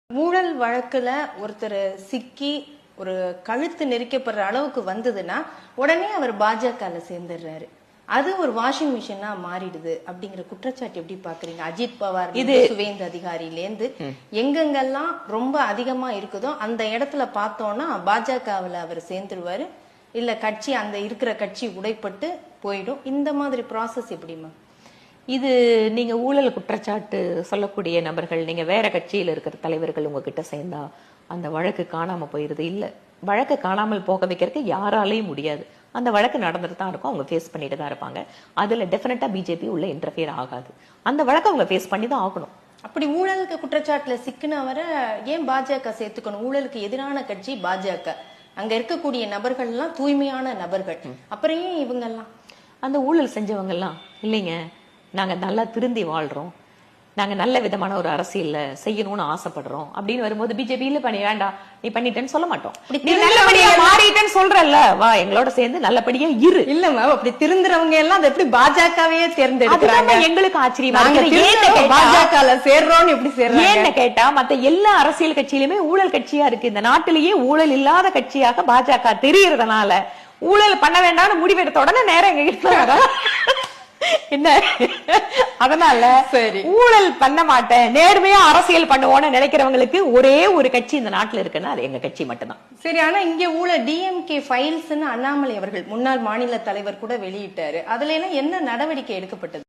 ஊழல் வழக்குல ஒருத்தர் சிக்கி ஒரு கழுத்து நெரிக்கப்படுற அளவுக்கு வந்ததுன்னா உடனே அவர் பாஜகல சேர்ந்துடுறாரு. அது ஒரு வாஷிங் மிஷினா மாறிடுது அப்படிங்கிற குற்றச்சாட்டு எப்படி பாக்குறீங்க? அஜித் பவார் இது சுவேந்து அதிகாரியிலேருந்து எங்கெங்கெல்லாம் ரொம்ப அதிகமா இருக்குதோ அந்த இடத்துல பார்த்தோம்னா பாஜகவில் அவர் சேர்ந்துருவாரு, இல்ல கட்சி அந்த இருக்கிற கட்சி உடைப்பட்டு போயிடும். இந்த மாதிரி ப்ராசஸ் எப்படிமா? இது நீங்க ஊழல் குற்றச்சாட்டு சொல்லக்கூடிய நபர்கள், நீங்க வேற கட்சியில இருக்கிற தலைவர்கள் உங்ககிட்ட சேர்ந்தா அந்த வழக்கு காணாம போயிருது. இல்ல, வழக்கு காணாமல் போக வைக்கிறதுக்கு யாராலையும் முடியாது. அந்த வழக்கு நடந்துட்டு தான் இருக்கும், அவங்க ஃபேஸ் பண்ணிட்டு தான் இருப்பாங்க. அதுல டெஃபினட்டா பிஜேபி உள்ள இன்டர்ஃபியர் ஆகாது. அந்த வழக்கு அவங்க ஃபேஸ் பண்ணி தான் ஆகணும். அப்படி ஊழலுக்கு குற்றச்சாட்டுல சிக்கினவரை ஏன் பாஜக சேர்த்துக்கணும்? ஊழலுக்கு எதிரான கட்சி பாஜக, அங்க இருக்கக்கூடிய நபர்கள் எல்லாம் தூய்மையான நபர்கள், அப்புறம் ஏன் இவங்க எல்லாம்? அந்த ஊழல் செஞ்சவங்க எல்லாம் இல்லைங்க, நாங்க நல்லா திருந்தி வாழ்றோம், நாங்க நல்ல விதமான ஒரு அரசியல் செய்யணும்னு ஆசைப்படுறோம் அப்படின்னு வரும்போது பிஜேபி இல்ல பண்ணி வேண்டாம் நீ பண்ணிட்டேன்னு சொல்ல மாட்டோம். நீ நல்லபடியா மாறிட்டேன்னு சொல்றல்ல, வா எங்களோட சேர்ந்து நல்லபடியா இரு. இல்ல மேம், அப்படி திருந்துறவங்க எல்லாம் அதை எப்படி பாஜகவையே தேர்ந்தெடுக்கிறாங்க? எங்களுக்கு ஆச்சரியமா பாஜக சேர்றோம்னு எப்படி சேர்றாங்க ஏன்னு கேட்டா, மத்த எல்லா அரசியல் கட்சியிலுமே ஊழல் கட்சியா இருக்கு. இந்த நாட்டிலேயே ஊழல் இல்லாத கட்சியாக பாஜக தெரியறதுனால ஊழல் பண்ண வேண்டாம்னு முடிவெடுத்த உடனே நேரம் எங்க கிட்ட என்ன, அதனால சரி ஊழல் பண்ண மாட்டேன் நேர்மையா அரசியல் பண்ணுவோம்னு நினைக்கிறவங்களுக்கு ஒரே ஒரு கட்சி இந்த நாட்டுல இருக்குன்னா அது எங்க கட்சி மட்டும்தான். சரி, ஆனா இங்க ஊழல் டிஎம்கே ஃபைல்ஸ் அண்ணாமலை அவர்கள் முன்னாள் மாநில தலைவர் கூட வெளியிட்டாரு. அதுல எல்லாம் என்ன நடவடிக்கை எடுக்கப்பட்டது?